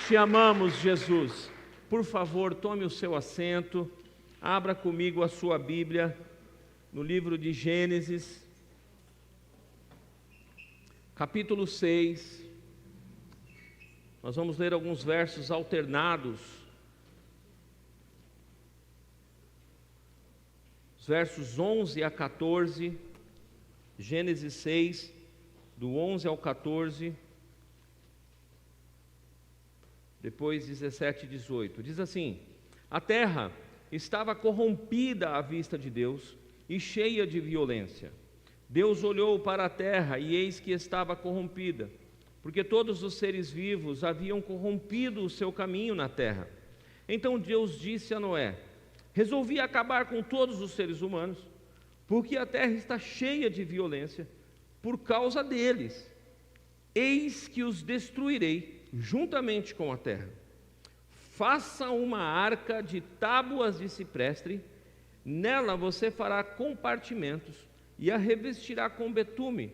Te amamos, Jesus. Por favor, tome o seu assento, abra comigo a sua Bíblia no livro de Gênesis, capítulo 6. Nós vamos ler alguns versos alternados. Os versos 11 a 14, Gênesis 6, do 11 ao 14. Depois 17 e 18, diz assim: a terra estava corrompida à vista de Deus e cheia de violência. Deus olhou para a terra e eis que estava corrompida, porque todos os seres vivos haviam corrompido o seu caminho na terra. Então Deus disse a Noé: resolvi acabar com todos os seres humanos, porque a terra está cheia de violência por causa deles. Eis que os destruirei juntamente com a terra. Faça uma arca de tábuas de cipreste, nela você fará compartimentos e a revestirá com betume,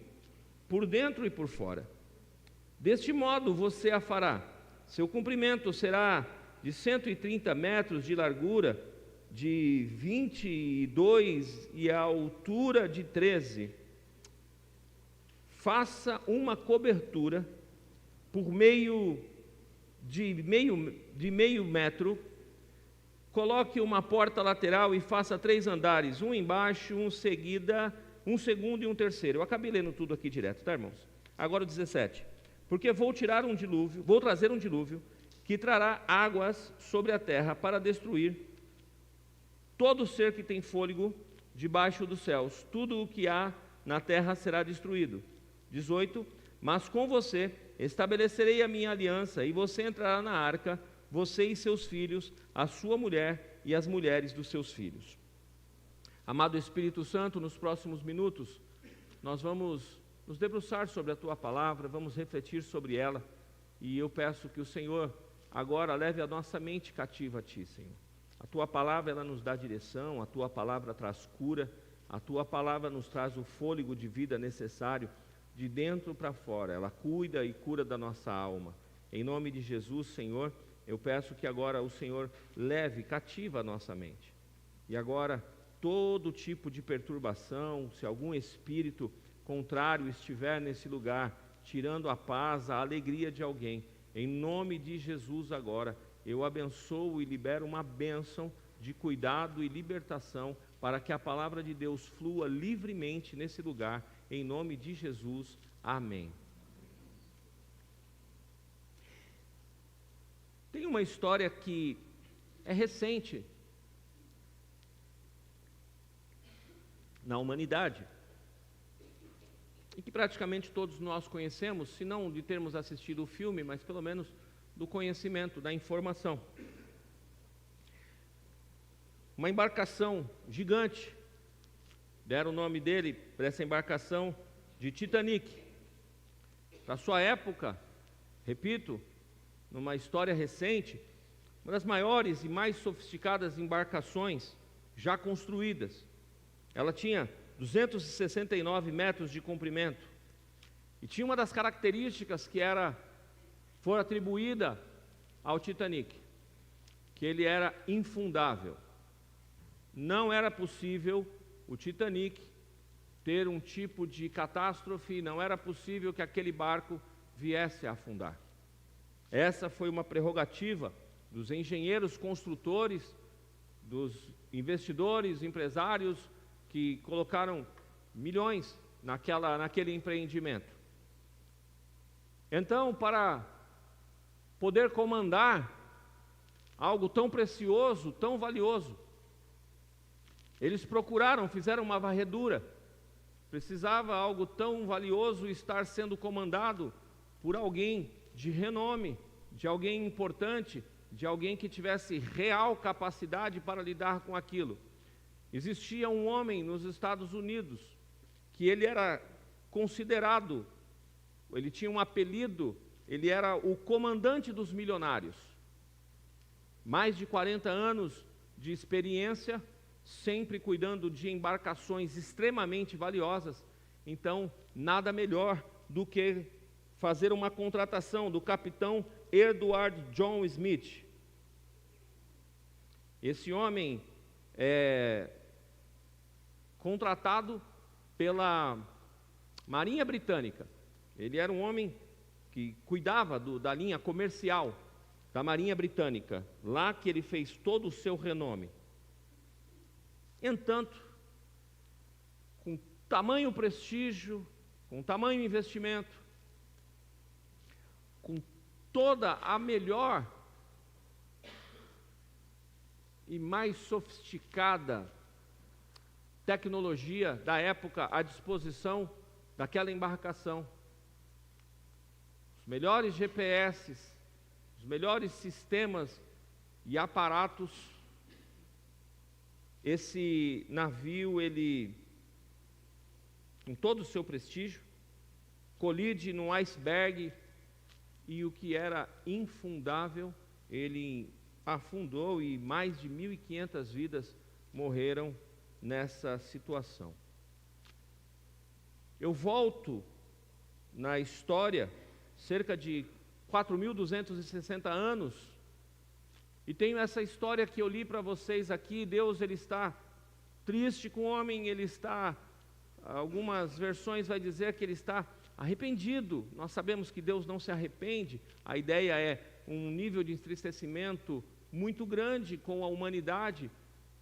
por dentro e por fora. Deste modo você a fará. Seu comprimento será de 130 metros de largura, de 22 e a altura de 13. Faça uma cobertura por meio metro, coloque uma porta lateral e faça 3 andares, um embaixo, um segundo e um terceiro. Eu acabei lendo tudo aqui direto, tá, irmãos? Agora o 17. Porque vou trazer um dilúvio que trará águas sobre a terra para destruir todo ser que tem fôlego debaixo dos céus. Tudo o que há na terra será destruído. 18. Mas com você estabelecerei a minha aliança, e você entrará na arca, você e seus filhos, a sua mulher e as mulheres dos seus filhos. Amado Espírito Santo, nos próximos minutos, nós vamos nos debruçar sobre a Tua Palavra, vamos refletir sobre ela, e eu peço que o Senhor agora leve a nossa mente cativa a Ti, Senhor. A Tua Palavra, ela nos dá direção, a Tua Palavra traz cura, a Tua Palavra nos traz o fôlego de vida necessário, de dentro para fora, ela cuida e cura da nossa alma. Em nome de Jesus, Senhor, eu peço que agora o Senhor leve cativa a nossa mente. E agora, todo tipo de perturbação, se algum espírito contrário estiver nesse lugar, tirando a paz, a alegria de alguém, em nome de Jesus agora, eu abençoo e libero uma bênção de cuidado e libertação, para que a palavra de Deus flua livremente nesse lugar, em nome de Jesus, amém. Tem uma história que é recente na humanidade, e que praticamente todos nós conhecemos, se não de termos assistido o filme, mas pelo menos do conhecimento, da informação. Uma embarcação gigante, deram o nome dele para essa embarcação de Titanic. Para sua época, repito, numa história recente, uma das maiores e mais sofisticadas embarcações já construídas. Ela tinha 269 metros de comprimento e tinha uma das características que foi atribuída ao Titanic, que ele era infundável. Não era possível o Titanic ter um tipo de catástrofe, não era possível que aquele barco viesse a afundar. Essa foi uma prerrogativa dos engenheiros construtores, dos investidores, empresários que colocaram milhões naquele empreendimento. Então, para poder comandar algo tão precioso, tão valioso, eles fizeram uma varredura. Precisava algo tão valioso estar sendo comandado por alguém de renome, de alguém importante, de alguém que tivesse real capacidade para lidar com aquilo. Existia um homem nos Estados Unidos que ele era considerado, ele tinha um apelido, ele era o comandante dos milionários. Mais de 40 anos de experiência, sempre cuidando de embarcações extremamente valiosas. Então, nada melhor do que fazer uma contratação do capitão Edward John Smith. Esse homem é contratado pela Marinha Britânica. Ele era um homem que cuidava da linha comercial da Marinha Britânica, lá que ele fez todo o seu renome. Entanto, com tamanho prestígio, com tamanho investimento, com toda a melhor e mais sofisticada tecnologia da época à disposição daquela embarcação, os melhores GPS, os melhores sistemas e aparatos, esse navio, ele, com todo o seu prestígio, colide num iceberg e o que era infundável, ele afundou e mais de 1.500 vidas morreram nessa situação. Eu volto na história cerca de 4.260 anos e tenho essa história que eu li para vocês aqui. Deus, ele está triste com o homem, ele está, algumas versões vai dizer que ele está arrependido. Nós sabemos que Deus não se arrepende. A ideia é um nível de entristecimento muito grande com a humanidade,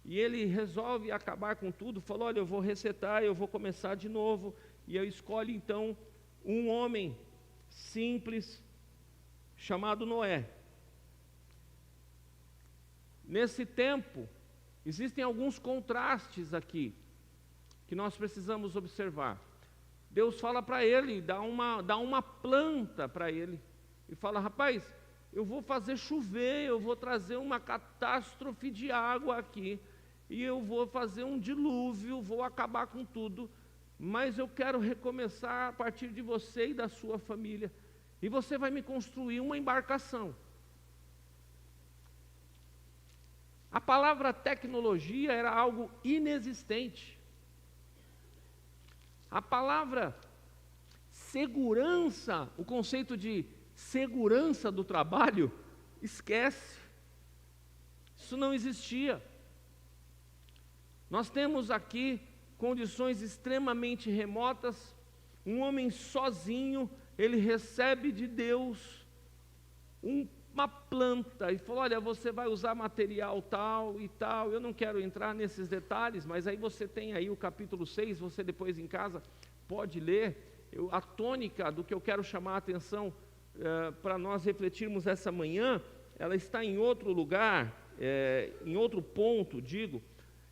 e ele resolve acabar com tudo. Falou: olha, eu vou resetar, eu vou começar de novo, e eu escolho então um homem simples chamado Noé. Nesse tempo existem alguns contrastes aqui que nós precisamos observar. Deus fala para ele, dá uma planta para ele e fala: rapaz, eu vou fazer chover, eu vou trazer uma catástrofe de água aqui, e eu vou fazer um dilúvio, vou acabar com tudo, mas eu quero recomeçar a partir de você e da sua família, e você vai me construir uma embarcação. A palavra tecnologia era algo inexistente. A palavra segurança, o conceito de segurança do trabalho, esquece. Isso não existia. Nós temos aqui condições extremamente remotas. Um homem sozinho, ele recebe de Deus uma planta e falou: olha, você vai usar material tal e tal. Eu não quero entrar nesses detalhes, mas aí você tem aí o capítulo 6, você depois em casa pode ler. A tônica do que eu quero chamar a atenção para nós refletirmos essa manhã, ela está em outro lugar, em outro ponto, digo,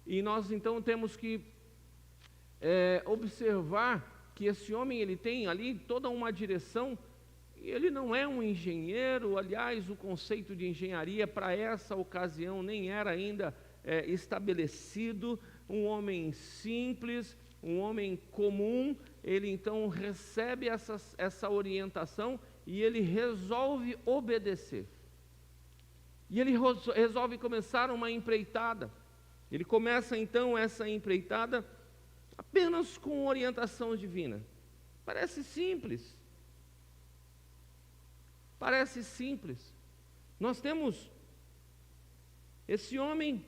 e nós então temos que observar que esse homem, ele tem ali toda uma direção, e ele não é um engenheiro. Aliás, o conceito de engenharia para essa ocasião nem era ainda estabelecido. Um homem simples, um homem comum, ele então recebe essa orientação e ele resolve obedecer. E ele resolve começar uma empreitada. Ele começa então essa empreitada apenas com orientação divina. Parece simples. Parece simples. Nós temos esse homem,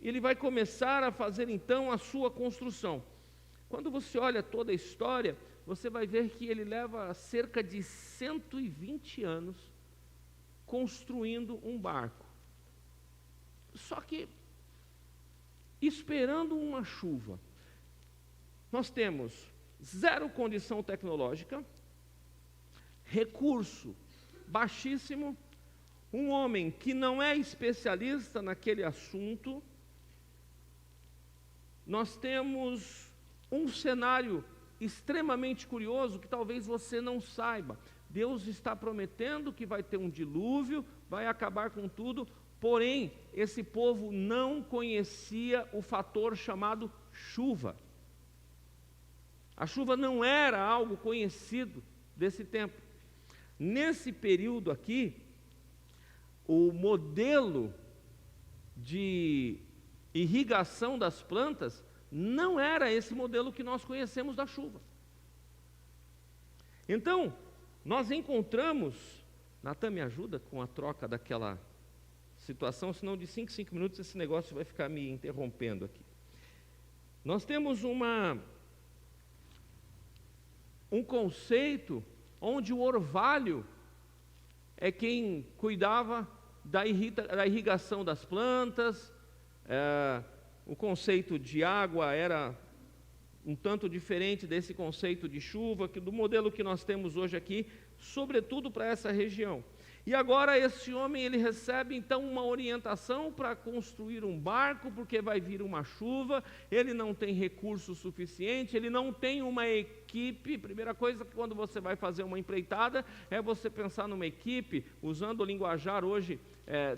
ele vai começar a fazer então a sua construção. Quando você olha toda a história, você vai ver que ele leva cerca de 120 anos construindo um barco. Só que esperando uma chuva. Nós temos zero condição tecnológica, recurso baixíssimo, um homem que não é especialista naquele assunto. Nós temos um cenário extremamente curioso que talvez você não saiba. Deus está prometendo que vai ter um dilúvio, vai acabar com tudo, porém, esse povo não conhecia o fator chamado chuva. A chuva não era algo conhecido desse tempo. Nesse período aqui, o modelo de irrigação das plantas não era esse modelo que nós conhecemos da chuva. Então, nós encontramos Natan, me ajuda com a troca daquela situação, senão de 5 em 5 minutos esse negócio vai ficar me interrompendo aqui. Nós temos um conceito onde o orvalho é quem cuidava da irrigação das plantas, o conceito de água era um tanto diferente desse conceito de chuva, do modelo que nós temos hoje aqui, sobretudo para essa região. E agora esse homem, ele recebe então uma orientação para construir um barco, porque vai vir uma chuva, ele não tem recurso suficiente, ele não tem uma equipe. Primeira coisa, quando você vai fazer uma empreitada, é você pensar numa equipe, usando o linguajar hoje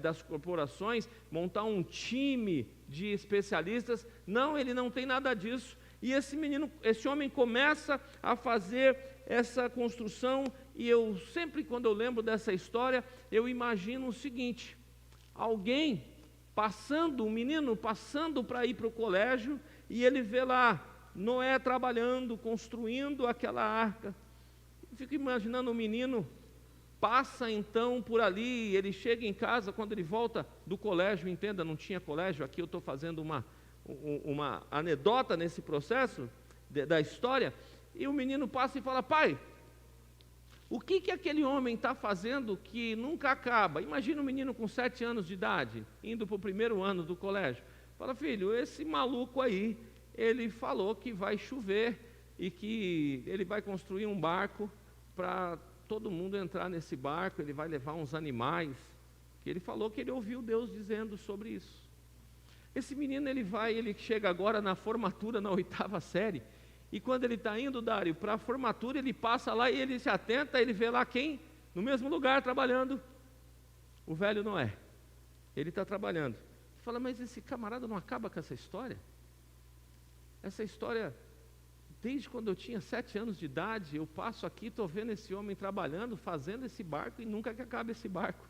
das corporações, montar um time de especialistas. Não, ele não tem nada disso. E esse homem começa a fazer essa construção, e eu sempre, quando eu lembro dessa história, eu imagino o seguinte: alguém passando, um menino passando para ir para o colégio, e ele vê lá Noé trabalhando, construindo aquela arca. Eu fico imaginando o menino, passa então por ali, ele chega em casa, quando ele volta do colégio, entenda, não tinha colégio, aqui eu estou fazendo uma anedota nesse processo da história, e o menino passa e fala: pai, o que aquele homem está fazendo que nunca acaba? Imagina um menino com 7 anos de idade, indo para o 1º ano do colégio. Fala: filho, esse maluco aí, ele falou que vai chover e que ele vai construir um barco para todo mundo entrar nesse barco, ele vai levar uns animais, que ele falou que ele ouviu Deus dizendo sobre isso. Esse menino, ele chega agora na formatura, na 8ª série, e quando ele está indo, Dário, para a formatura, ele passa lá e ele se atenta, ele vê lá quem? No mesmo lugar, trabalhando, o velho Noé. Ele está trabalhando. Fala: mas esse camarada não acaba com essa história? Essa história, desde quando eu tinha 7 anos de idade, eu passo aqui, estou vendo esse homem trabalhando, fazendo esse barco, e nunca que acaba esse barco.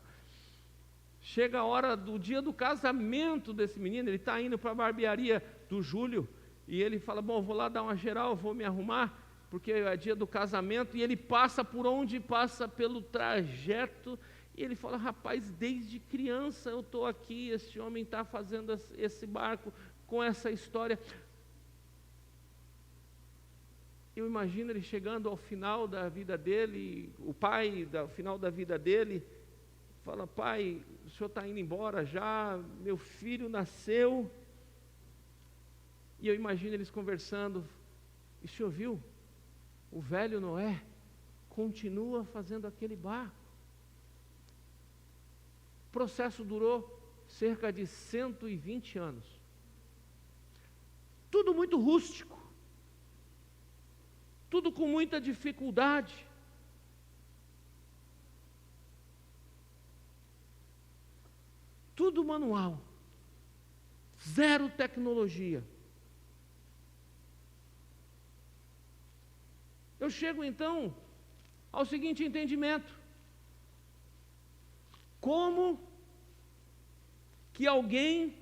Chega a hora do dia do casamento desse menino, ele está indo para a barbearia do Júlio, e ele fala: bom, vou lá dar uma geral, vou me arrumar, porque é dia do casamento, e ele passa por onde passa, pelo trajeto, e ele fala: rapaz, desde criança eu estou aqui, esse homem está fazendo esse barco com essa história. Eu imagino ele chegando ao final da vida dele, o pai, ao final da vida dele, fala: pai, o senhor está indo embora já, meu filho nasceu. E eu imagino eles conversando: e o senhor viu? O velho Noé continua fazendo aquele barco. O processo durou cerca de 120 anos. Tudo muito rústico. Tudo com muita dificuldade. Tudo manual. Zero tecnologia. Eu chego então ao seguinte entendimento: como que alguém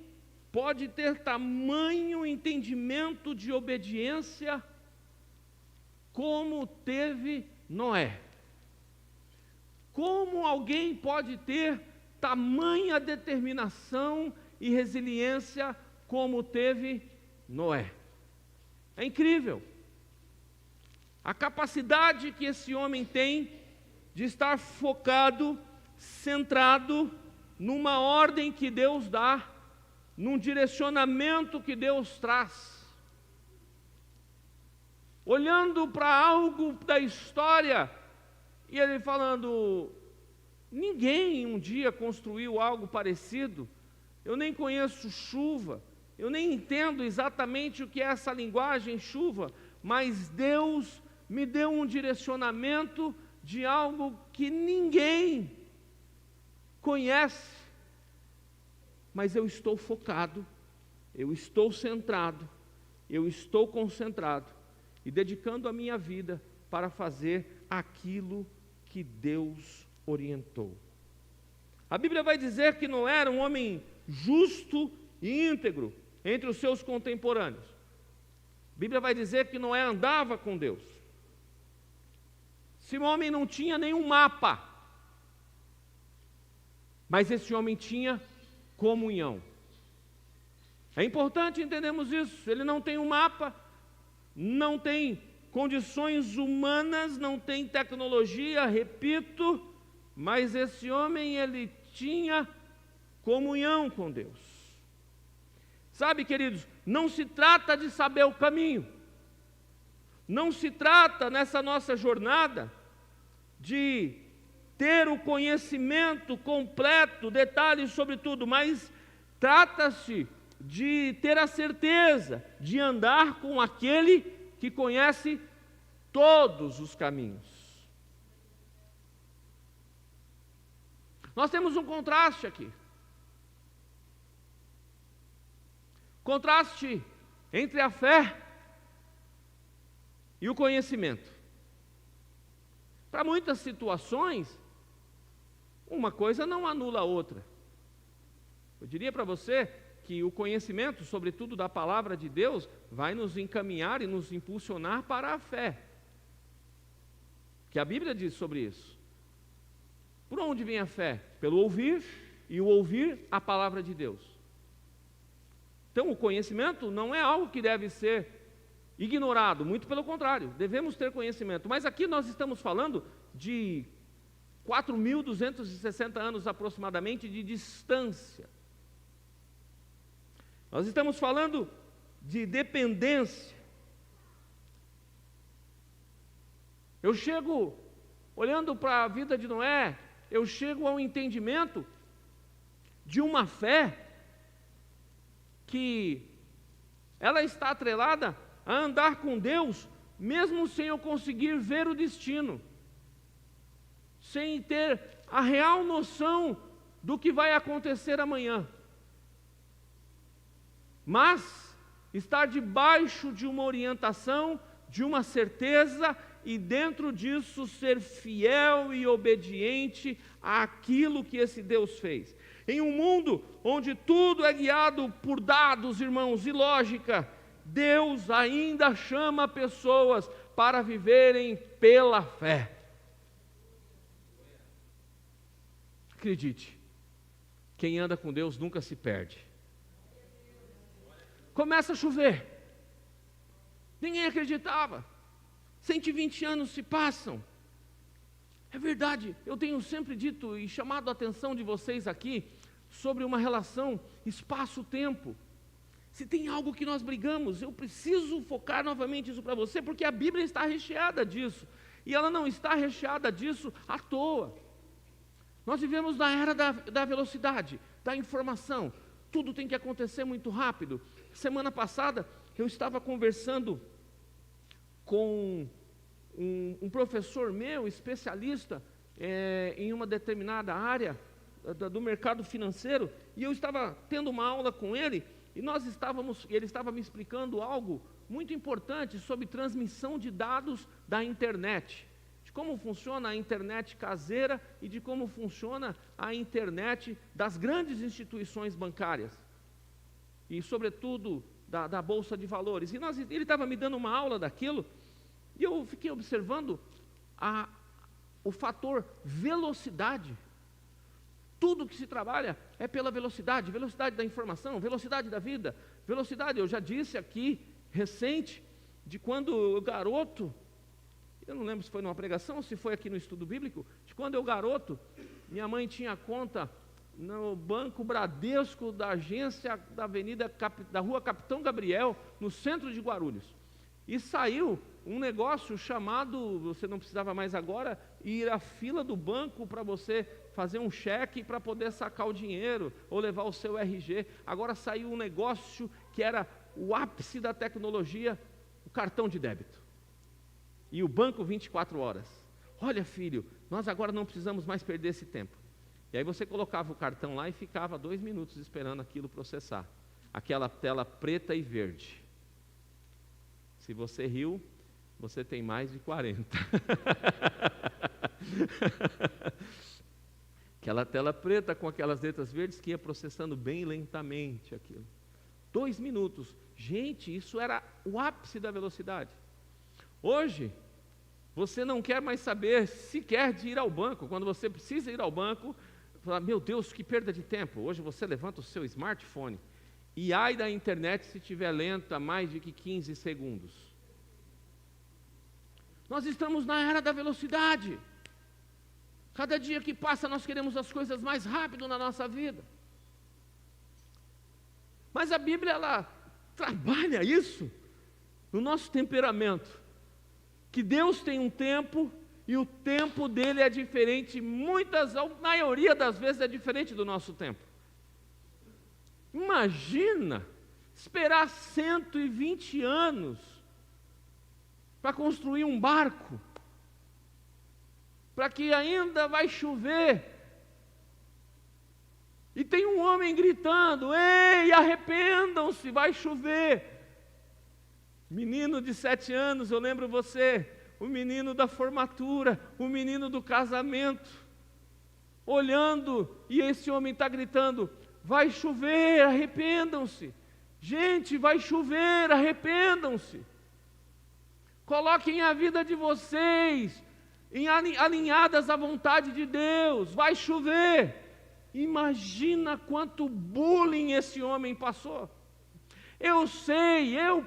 pode ter tamanho entendimento de obediência como teve Noé? Como alguém pode ter tamanha determinação e resiliência como teve Noé? É incrível a capacidade que esse homem tem de estar focado, centrado numa ordem que Deus dá, num direcionamento que Deus traz. Olhando para algo da história, e ele falando: ninguém um dia construiu algo parecido, eu nem conheço chuva, eu nem entendo exatamente o que é essa linguagem chuva, mas Deus me deu um direcionamento de algo que ninguém conhece, mas eu estou focado, eu estou centrado, eu estou concentrado e dedicando a minha vida para fazer aquilo que Deus orientou. A Bíblia vai dizer que Noé era um homem justo e íntegro entre os seus contemporâneos. A Bíblia vai dizer que Noé andava com Deus. Esse homem não tinha nenhum mapa. mas esse homem tinha comunhão. É importante entendermos isso. Ele não tem um mapa, não tem condições humanas, não tem tecnologia, repito, mas esse homem, ele tinha comunhão com Deus. Sabe, queridos, não se trata de saber o caminho, não se trata nessa nossa jornada de ter o conhecimento completo, detalhes sobre tudo, mas trata-se de ter a certeza de andar com aquele que conhece todos os caminhos. Nós temos um contraste aqui. Contraste entre a fé e o conhecimento. Para muitas situações, uma coisa não anula a outra. Eu diria para você que o conhecimento, sobretudo da palavra de Deus, vai nos encaminhar e nos impulsionar para a fé. Que a Bíblia diz sobre isso. Por onde vem a fé? Pelo ouvir, e o ouvir a palavra de Deus. Então, o conhecimento não é algo que deve ser ignorado, muito pelo contrário, devemos ter conhecimento. Mas aqui nós estamos falando de 4.260 anos aproximadamente de distância. Nós estamos falando de dependência. Eu chego, olhando para a vida de Noé, eu chego ao entendimento de uma fé que ela está atrelada a andar com Deus, mesmo sem eu conseguir ver o destino, sem ter a real noção do que vai acontecer amanhã. Mas estar debaixo de uma orientação, de uma certeza, e dentro disso ser fiel e obediente àquilo que esse Deus fez. Em um mundo onde tudo é guiado por dados, irmãos, e lógica, Deus ainda chama pessoas para viverem pela fé. Acredite, quem anda com Deus nunca se perde. Começa a chover, ninguém acreditava, 120 anos se passam. É verdade, eu tenho sempre dito e chamado a atenção de vocês aqui sobre uma relação espaço-tempo. Se tem algo que nós brigamos, eu preciso focar novamente isso para você, porque a Bíblia está recheada disso, e ela não está recheada disso à toa. Nós vivemos na era da velocidade, da informação, tudo tem que acontecer muito rápido. Semana passada, eu estava conversando com um professor meu, especialista em uma determinada área do mercado financeiro, e eu estava tendo uma aula com ele, e ele estava me explicando algo muito importante sobre transmissão de dados da internet, de como funciona a internet caseira e de como funciona a internet das grandes instituições bancárias, e sobretudo da Bolsa de Valores. E ele estava me dando uma aula daquilo, e eu fiquei observando o fator velocidade. Tudo que se trabalha é pela velocidade, velocidade da informação, velocidade da vida, velocidade, eu já disse aqui, recente, de quando eu garoto, eu não lembro se foi numa pregação ou se foi aqui no estudo bíblico, de quando eu garoto, minha mãe tinha conta no Banco Bradesco da agência da rua Capitão Gabriel, no centro de Guarulhos. E saiu um negócio chamado, você não precisava mais agora ir à fila do banco para você fazer um cheque para poder sacar o dinheiro ou levar o seu RG. Agora saiu um negócio que era o ápice da tecnologia, o cartão de débito. E o banco 24 horas. Olha, filho, nós agora não precisamos mais perder esse tempo. E aí você colocava o cartão lá e ficava 2 minutos esperando aquilo processar. Aquela tela preta e verde. Se você riu, você tem mais de 40. Aquela tela preta com aquelas letras verdes que ia processando bem lentamente aquilo. 2 minutos. Gente, isso era o ápice da velocidade. Hoje, você não quer mais saber sequer de ir ao banco. Quando você precisa ir ao banco, fala, meu Deus, que perda de tempo. Hoje você levanta o seu smartphone e ai da internet se estiver lenta mais de que 15 segundos. Nós estamos na era da velocidade. Cada dia que passa nós queremos as coisas mais rápido na nossa vida. Mas a Bíblia, ela trabalha isso no nosso temperamento. Que Deus tem um tempo e o tempo dele é diferente, a maioria das vezes é diferente do nosso tempo. Imagina esperar 120 anos para construir um barco, para que ainda vai chover, e tem um homem gritando, ei, arrependam-se, vai chover. Menino de 7 anos, eu lembro você, o menino da formatura, o menino do casamento, olhando, e esse homem está gritando, vai chover, arrependam-se. Gente, vai chover, arrependam-se. Coloquem a vida de vocês alinhadas à vontade de Deus, vai chover. Imagina quanto bullying esse homem passou. Eu sei, eu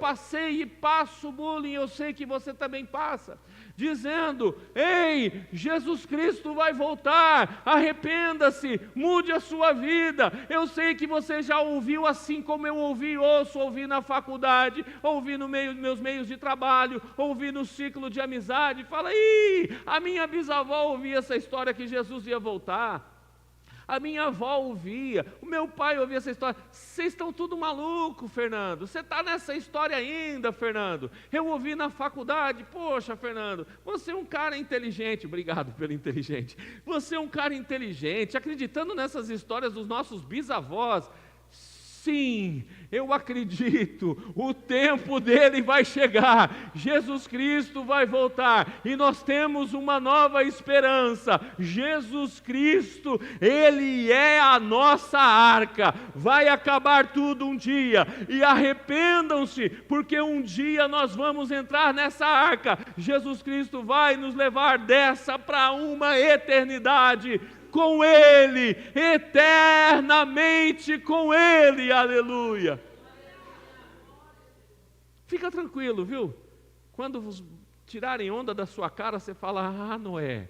passei e passo bullying, eu sei que você também passa, dizendo, ei, Jesus Cristo vai voltar, arrependa-se, mude a sua vida. Eu sei que você já ouviu assim como eu ouvi na faculdade, ouvi no meio dos meus meios de trabalho, ouvi no ciclo de amizade, fala, a minha bisavó ouvia essa história que Jesus ia voltar. A minha avó ouvia, o meu pai ouvia essa história. Vocês estão tudo maluco, Fernando. Você está nessa história ainda, Fernando. Eu ouvi na faculdade. Poxa, Fernando, você é um cara inteligente. Obrigado pelo inteligente. Você é um cara inteligente, acreditando nessas histórias dos nossos bisavós. Sim, eu acredito, o tempo dele vai chegar, Jesus Cristo vai voltar, e nós temos uma nova esperança. Jesus Cristo, Ele é a nossa arca, vai acabar tudo um dia, e arrependam-se, porque um dia nós vamos entrar nessa arca, Jesus Cristo vai nos levar dessa para uma eternidade, com Ele, eternamente com Ele, aleluia. Fica tranquilo, viu? Quando tirarem onda da sua cara, você fala, Noé,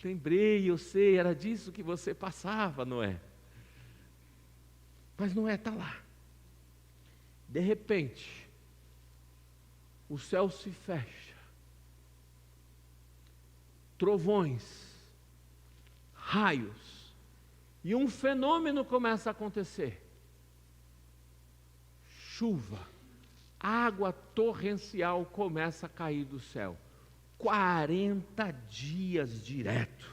lembrei, eu sei, era disso que você passava, Noé. Mas Noé está lá. De repente, o céu se fecha, trovões, raios, e um fenômeno começa a acontecer. Chuva, água torrencial começa a cair do céu. 40 dias direto.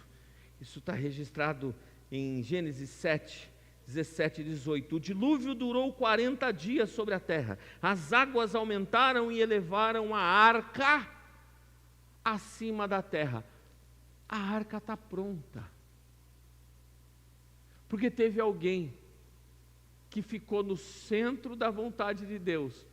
Isso está registrado em Gênesis 7, 17 e 18. O dilúvio durou 40 dias sobre a terra. As águas aumentaram e elevaram a arca acima da terra. A arca está pronta. Porque teve alguém que ficou no centro da vontade de Deus,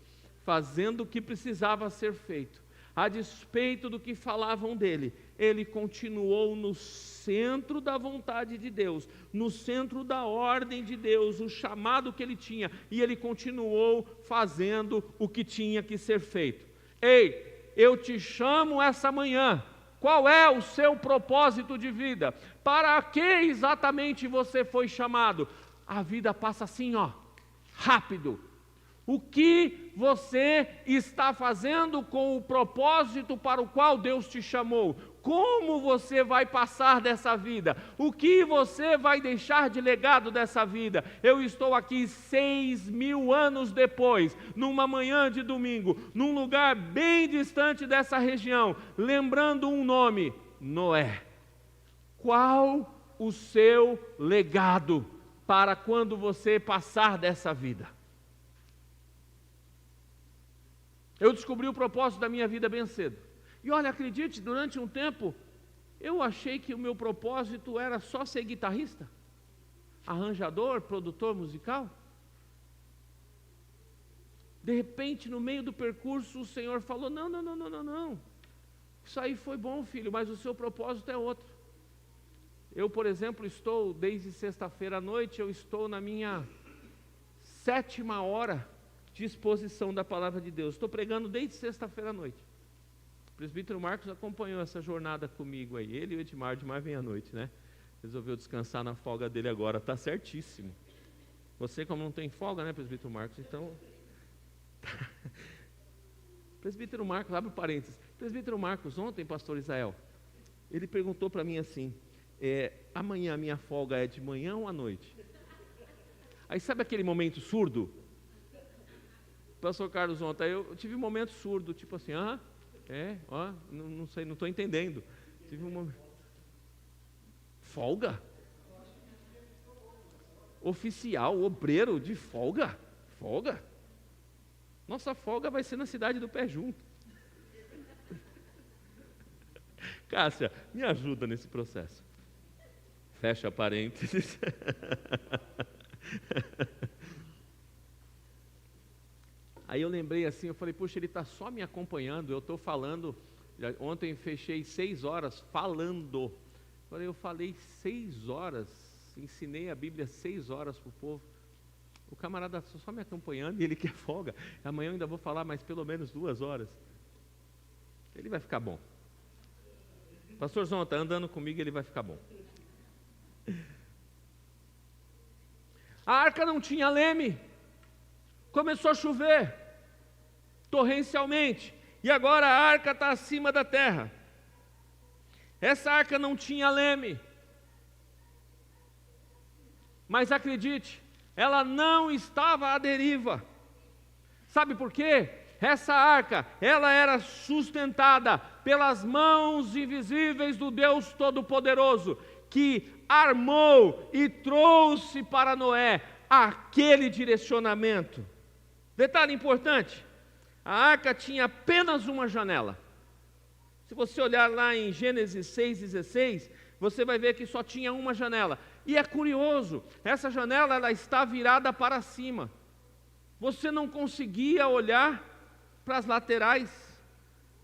fazendo o que precisava ser feito, a despeito do que falavam dele. Ele continuou no centro da vontade de Deus, no centro da ordem de Deus, o chamado que ele tinha, e ele continuou fazendo o que tinha que ser feito. Ei, eu te chamo essa manhã. Qual é o seu propósito de vida? Para que exatamente você foi chamado? A vida passa assim, rápido. O que você está fazendo com o propósito para o qual Deus te chamou? Como você vai passar dessa vida? O que você vai deixar de legado dessa vida? Eu estou aqui 6.000 anos depois, numa manhã de domingo, num lugar bem distante dessa região, lembrando um nome, Noé. Qual o seu legado para quando você passar dessa vida? Eu descobri o propósito da minha vida bem cedo. E olha, acredite, durante um tempo, eu achei que o meu propósito era só ser guitarrista, arranjador, produtor musical. De repente, no meio do percurso, o Senhor falou, não. Isso aí foi bom, filho, mas o seu propósito é outro. Eu, por exemplo, estou, desde sexta-feira à noite, eu estou na minha 7ª hora de exposição da palavra de Deus. Estou pregando desde sexta-feira à noite. O presbítero Marcos acompanhou essa jornada comigo aí. Ele e o Edmar vem à noite, né? Resolveu descansar na folga dele agora. Está certíssimo. Você, como não tem folga, né, presbítero Marcos? Então... Presbítero Marcos, abre parênteses. Presbítero Marcos, ontem, pastor Israel, ele perguntou para mim assim, amanhã a minha folga é de manhã ou à noite? Aí sabe aquele momento surdo? Pastor Carlos, ontem eu tive um momento surdo, tipo assim, não sei, não estou entendendo. Tive um momento... Folga? Oficial, obreiro de folga? Folga? Nossa folga vai ser na cidade do Pé Junto. Cássia, me ajuda nesse processo. Fecha parênteses. Aí eu lembrei assim, eu falei, puxa, ele está só me acompanhando, eu estou falando, ontem fechei 6 horas falando. Eu falei 6 horas, ensinei a Bíblia 6 horas para o povo. O camarada só me acompanhando e ele quer folga. Amanhã eu ainda vou falar mais pelo menos 2 horas. Ele vai ficar bom. Pastor Zon, está andando comigo, ele vai ficar bom. A arca não tinha leme. Começou a chover torrencialmente. E agora a arca está acima da terra. Essa arca não tinha leme. Mas acredite, ela não estava à deriva. Sabe por quê? Essa arca, ela era sustentada pelas mãos invisíveis do Deus Todo-Poderoso, que armou e trouxe para Noé aquele direcionamento. Detalhe importante, a arca tinha apenas uma janela. Se você olhar lá em Gênesis 6,16, você vai ver que só tinha uma janela. E é curioso, essa janela ela está virada para cima. Você não conseguia olhar para as laterais.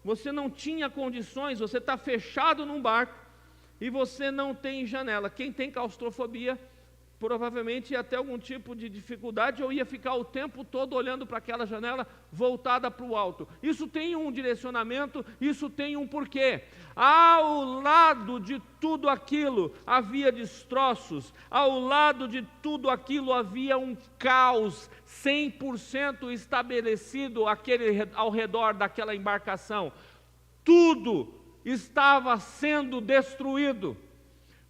Você não tinha condições, você está fechado num barco e você não tem janela. Quem tem claustrofobia provavelmente ia ter algum tipo de dificuldade ou ia ficar o tempo todo olhando para aquela janela voltada para o alto. Isso tem um direcionamento, isso tem um porquê. Ao lado de tudo aquilo havia destroços, ao lado de tudo aquilo havia um caos 100% estabelecido ao redor daquela embarcação. Tudo estava sendo destruído,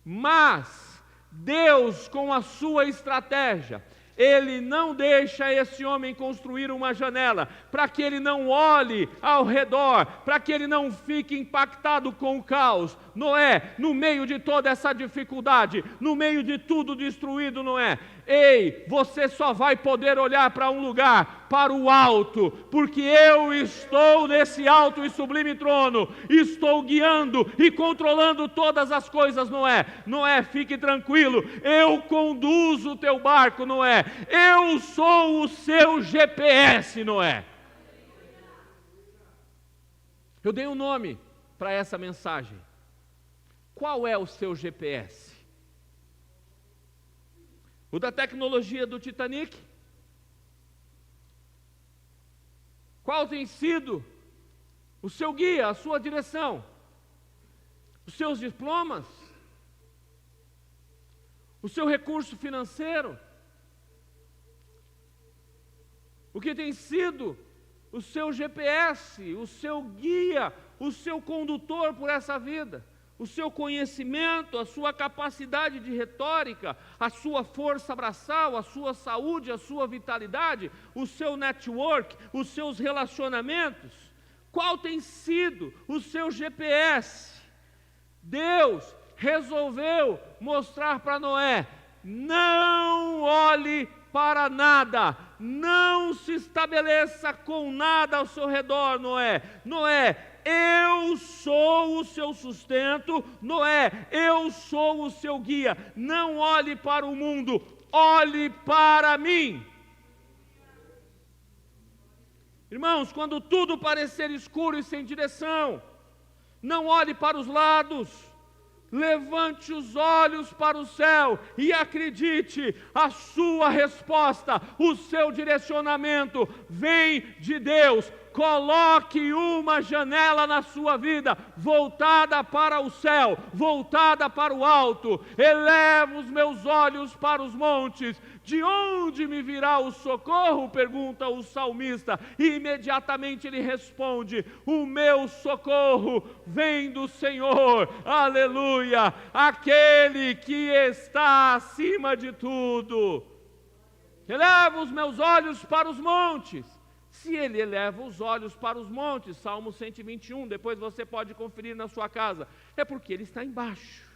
mas Deus, com a sua estratégia, Ele não deixa esse homem construir uma janela, para que ele não olhe ao redor, para que ele não fique impactado com o caos. Noé, no meio de toda essa dificuldade, no meio de tudo destruído, Noé, ei, você só vai poder olhar para um lugar, para o alto, porque eu estou nesse alto e sublime trono, estou guiando e controlando todas as coisas, Noé. Noé, fique tranquilo, eu conduzo o teu barco, Noé. Eu sou o seu GPS, Noé. Eu dei um nome para essa mensagem. Qual é o seu GPS? O da tecnologia do Titanic? Qual tem sido o seu guia, a sua direção? Os seus diplomas? O seu recurso financeiro? O que tem sido o seu GPS, o seu guia, o seu condutor por essa vida? O seu conhecimento, a sua capacidade de retórica, a sua força braçal, a sua saúde, a sua vitalidade, o seu network, os seus relacionamentos? Qual tem sido o seu GPS? Deus resolveu mostrar para Noé: não olhe para nada, não se estabeleça com nada ao seu redor, Noé. Noé, eu sou o seu sustento, Noé, eu sou o seu guia. Não olhe para o mundo, olhe para mim. Irmãos, quando tudo parecer escuro e sem direção, não olhe para os lados. Levante os olhos para o céu e acredite, a sua resposta, o seu direcionamento vem de Deus. Coloque uma janela na sua vida, voltada para o céu, voltada para o alto. Elevo os meus olhos para os montes. De onde me virá o socorro? Pergunta o salmista. E imediatamente ele responde: o meu socorro vem do Senhor. Aleluia! Aquele que está acima de tudo. Elevo os meus olhos para os montes. Se ele eleva os olhos para os montes, Salmo 121, depois você pode conferir na sua casa, é porque ele está embaixo.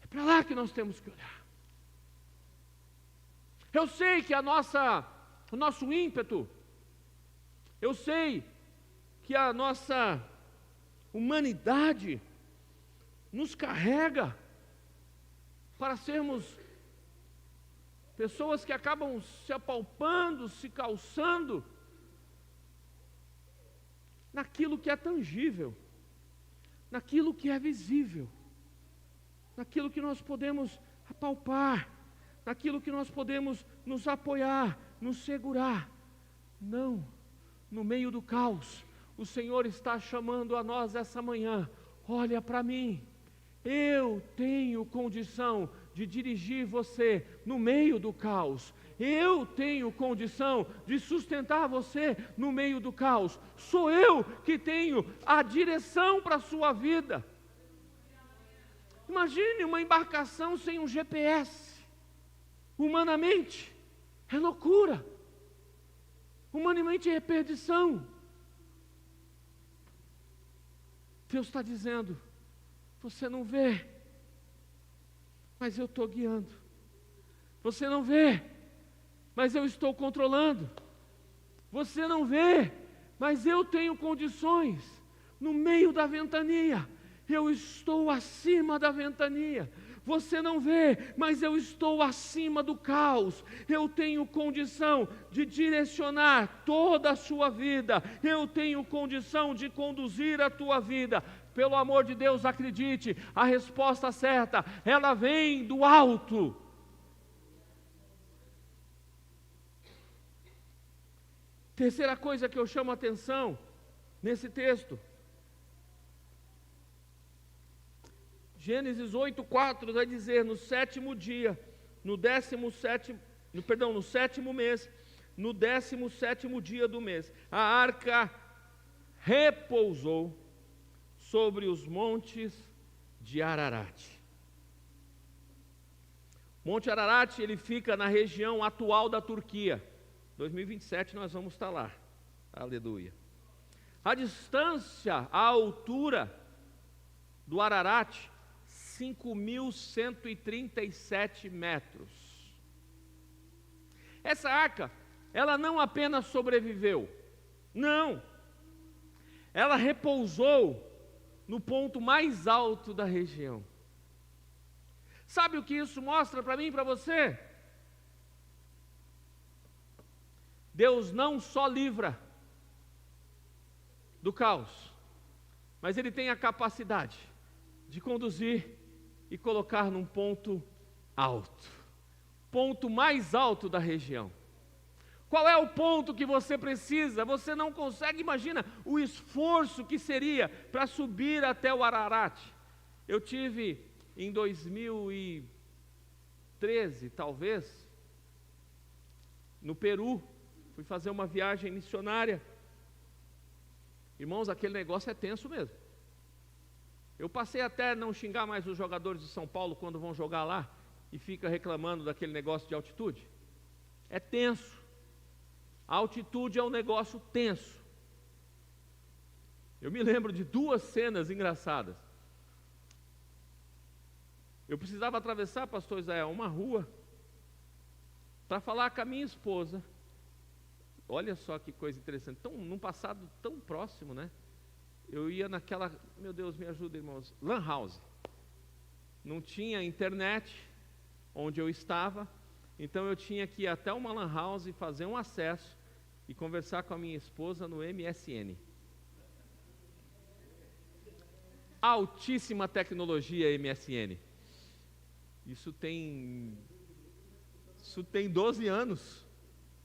É para lá que nós temos que olhar. Eu sei que o nosso ímpeto, eu sei que a nossa humanidade nos carrega para sermos pessoas que acabam se apalpando, se calçando naquilo que é tangível, naquilo que é visível, naquilo que nós podemos apalpar, naquilo que nós podemos nos apoiar, nos segurar. Não, no meio do caos, o Senhor está chamando a nós essa manhã: olha para mim, eu tenho condição de dirigir você no meio do caos. Eu tenho condição de sustentar você no meio do caos. Sou eu que tenho a direção para a sua vida. Imagine uma embarcação sem um GPS. Humanamente, é loucura. Humanamente é perdição. Deus está dizendo: você não vê, mas eu estou guiando. Você não vê, mas eu estou controlando. Você não vê, mas eu tenho condições. No meio da ventania, eu estou acima da ventania. Você não vê, mas eu estou acima do caos. Eu tenho condição de direcionar toda a sua vida. Eu tenho condição de conduzir a tua vida. Pelo amor de Deus, acredite, a resposta certa, ela vem do alto. Terceira coisa que eu chamo a atenção nesse texto, Gênesis 8:4 vai dizer: no sétimo dia, no sétimo mês, no 17º dia do mês, a arca repousou sobre os montes de Ararat. Monte Ararat, ele fica na região atual da Turquia. 2027 nós vamos estar lá. Aleluia. A distância, a altura do Ararat, 5.137 metros. Essa arca, ela não apenas sobreviveu, não, ela repousou no ponto mais alto da região. Sabe o que isso mostra para mim e para você? Deus não só livra do caos, mas Ele tem a capacidade de conduzir e colocar num ponto alto, ponto mais alto da região. Qual é o ponto que você precisa? Você não consegue, imagina o esforço que seria para subir até o Ararat. Eu tive em 2013, talvez, no Peru, fui fazer uma viagem missionária. Irmãos, aquele negócio é tenso mesmo. Eu passei até a não xingar mais os jogadores de São Paulo quando vão jogar lá e fica reclamando daquele negócio de altitude. É tenso. A altitude é um negócio tenso. Eu me lembro de duas cenas engraçadas. Eu precisava atravessar, pastor Israel, uma rua para falar com a minha esposa. Olha só que coisa interessante, num passado tão próximo, né? Eu ia naquela, meu Deus, me ajuda, irmãos, Lan House. Não tinha internet onde eu estava, então eu tinha que ir até uma Lan House e fazer um acesso e conversar com a minha esposa no MSN. altíssima tecnologia MSN. Isso tem 12 anos.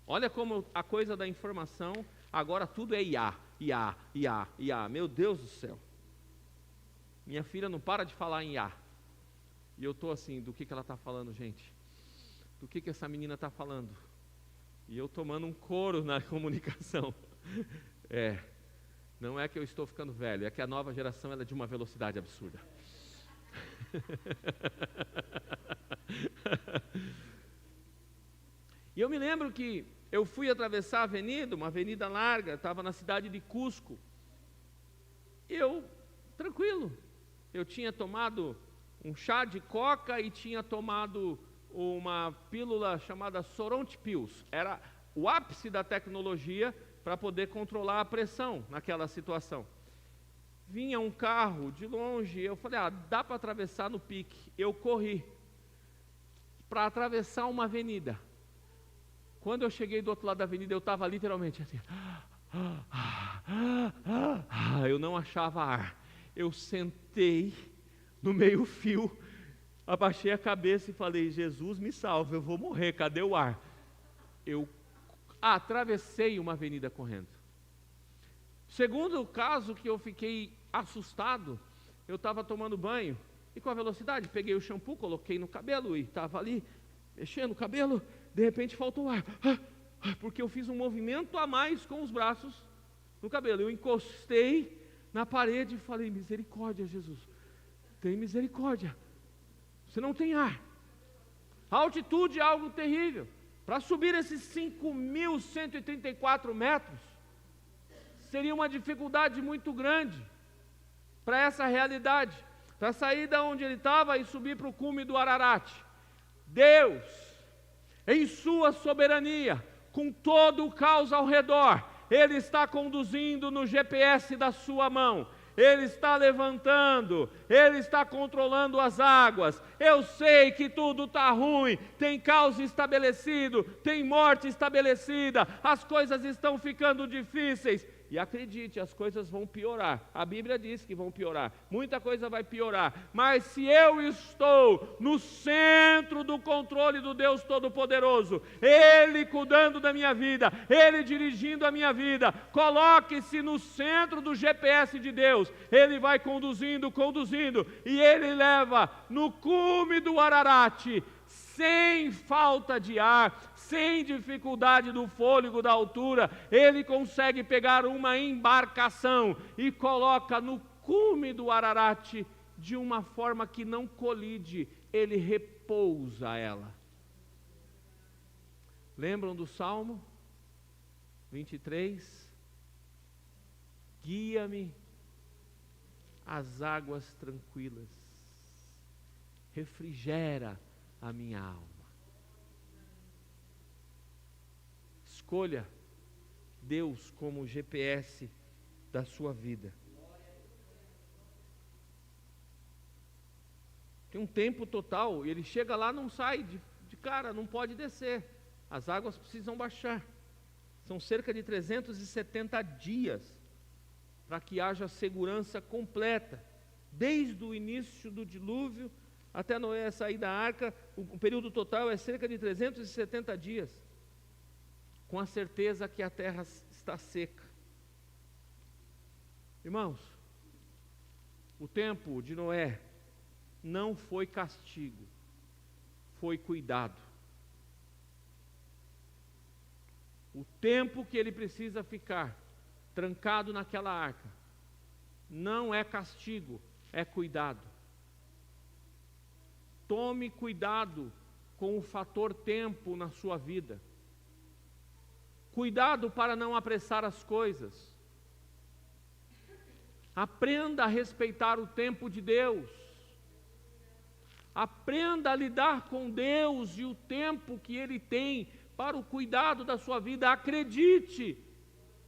Olha como a coisa da informação, agora tudo é IA. Meu Deus do céu. Minha filha não para de falar em IA. E eu estou assim, do que ela está falando, gente? Do que essa menina está falando? E eu tomando um couro na comunicação. Não é que eu estou ficando velho, é que a nova geração ela é de uma velocidade absurda. E eu me lembro que eu fui atravessar a avenida, uma avenida larga, estava na cidade de Cusco. Eu, tranquilo, eu tinha tomado um chá de coca e tinha tomado uma pílula chamada Soronte Pills. Era o ápice da tecnologia para poder controlar a pressão naquela situação. Vinha um carro de longe, eu falei, dá para atravessar no pique. Eu corri para atravessar uma avenida. Quando eu cheguei do outro lado da avenida, eu estava literalmente assim, eu não achava ar. Eu sentei no meio-fio, abaixei a cabeça e falei, Jesus me salve, eu vou morrer, cadê o ar? Eu atravessei uma avenida correndo. Segundo caso que eu fiquei assustado, eu estava tomando banho e com a velocidade, peguei o shampoo, coloquei no cabelo e estava ali mexendo o cabelo, de repente faltou ar, porque eu fiz um movimento a mais com os braços no cabelo. Eu encostei na parede e falei, misericórdia, Jesus, tem misericórdia, você não tem ar. A altitude é algo terrível. Para subir esses 5.134 metros, seria uma dificuldade muito grande para essa realidade, para sair da onde ele estava e subir para o cume do Ararat. Deus, em sua soberania, com todo o caos ao redor, Ele está conduzindo no GPS da sua mão. Ele está levantando, Ele está controlando as águas. Eu sei que tudo está ruim, tem caos estabelecido, tem morte estabelecida, as coisas estão ficando difíceis. E acredite, as coisas vão piorar. A Bíblia diz que vão piorar. Muita coisa vai piorar. Mas se eu estou no centro do controle do Deus Todo-Poderoso, Ele cuidando da minha vida, Ele dirigindo a minha vida, coloque-se no centro do GPS de Deus. Ele vai conduzindo, e Ele leva no cume do Ararat, sem falta de ar, sem dificuldade do fôlego da altura. Ele consegue pegar uma embarcação e coloca no cume do Ararat de uma forma que não colide, ele repousa ela. Lembram do Salmo 23? Guia-me às águas tranquilas, refrigera a minha alma. Escolha Deus como o GPS da sua vida. Tem um tempo total, ele chega lá, não sai de cara, não pode descer. As águas precisam baixar. São cerca de 370 dias para que haja segurança completa. Desde o início do dilúvio até Noé sair da arca, o período total é cerca de 370 dias. Com a certeza que a terra está seca. Irmãos, o tempo de Noé não foi castigo, foi cuidado. O tempo que ele precisa ficar trancado naquela arca não é castigo, é cuidado. Tome cuidado com o fator tempo na sua vida. Cuidado para não apressar as coisas. Aprenda a respeitar o tempo de Deus. Aprenda a lidar com Deus e o tempo que Ele tem para o cuidado da sua vida. Acredite.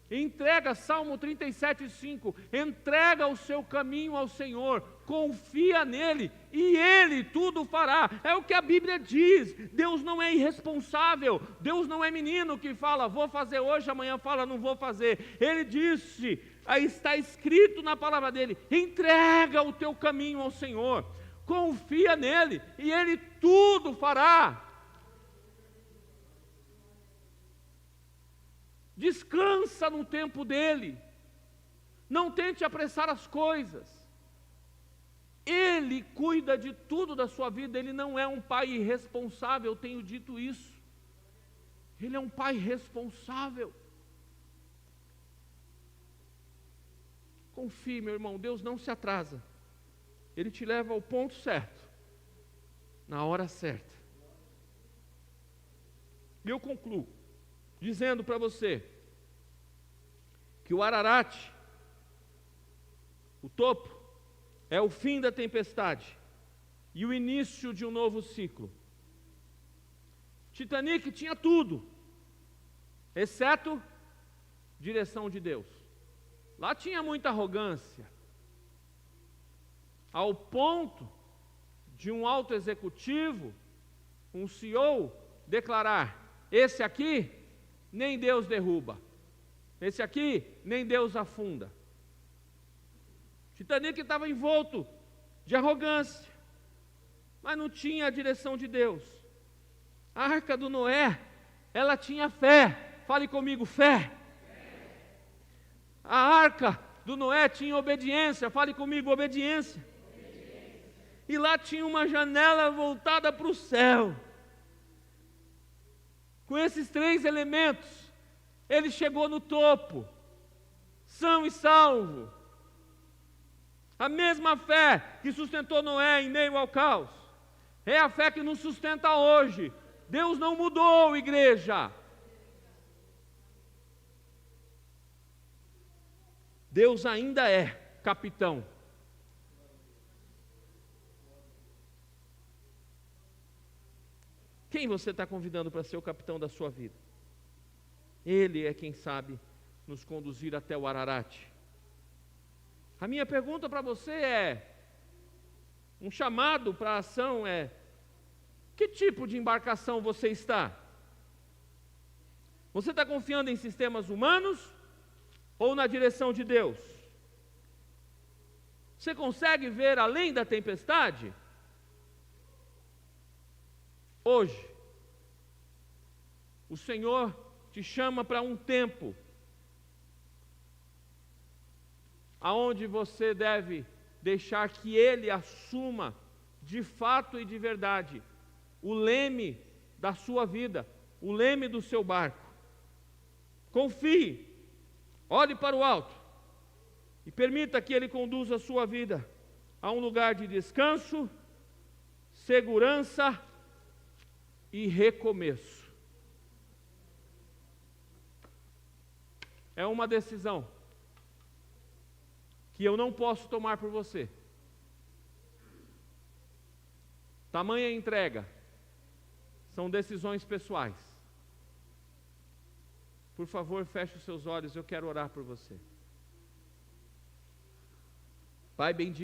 Entrega, Salmo 37:5, entrega o seu caminho ao Senhor, confia nele e Ele tudo fará. É o que a Bíblia diz. Deus não é irresponsável, Deus não é menino que fala, vou fazer hoje, amanhã fala, não vou fazer. Ele disse, Aí está escrito na palavra dele: entrega o teu caminho ao Senhor, confia nele e ele tudo fará. Descansa no tempo dele, não tente apressar as coisas. Ele cuida de tudo da sua vida, ele não é um pai irresponsável, eu tenho dito isso. Ele é um pai responsável. Confie, meu irmão, Deus não se atrasa. Ele te leva ao ponto certo, na hora certa. E eu concluo dizendo para você que o Ararat, o topo, é o fim da tempestade e o início de um novo ciclo. Titanic tinha tudo, exceto direção de Deus. Lá tinha muita arrogância, ao ponto de um alto executivo, um CEO, declarar: esse aqui nem Deus derruba, esse aqui nem Deus afunda. Titanic estava envolto de arrogância, mas não tinha a direção de Deus. A arca do Noé, ela tinha fé. Fale comigo, fé. A arca do Noé tinha obediência. Fale comigo, obediência. E lá tinha uma janela voltada para o céu. Com esses 3 elementos, ele chegou no topo, são e salvo. A mesma fé que sustentou Noé em meio ao caos é a fé que nos sustenta hoje. Deus não mudou, igreja. Deus ainda é capitão. Quem você está convidando para ser o capitão da sua vida? Ele é quem sabe nos conduzir até o Ararat. A minha pergunta para você é, um chamado para a ação é: que tipo de embarcação você está? Você está confiando em sistemas humanos ou na direção de Deus? Você consegue ver além da tempestade? Hoje, o Senhor te chama para um tempo aonde você deve deixar que Ele assuma de fato e de verdade o leme da sua vida, o leme do seu barco. Confie, olhe para o alto e permita que Ele conduza a sua vida a um lugar de descanso, segurança e recomeço. É uma decisão que eu não posso tomar por você. Tamanha entrega são decisões pessoais. Por favor, feche os seus olhos, eu quero orar por você. Pai bendito,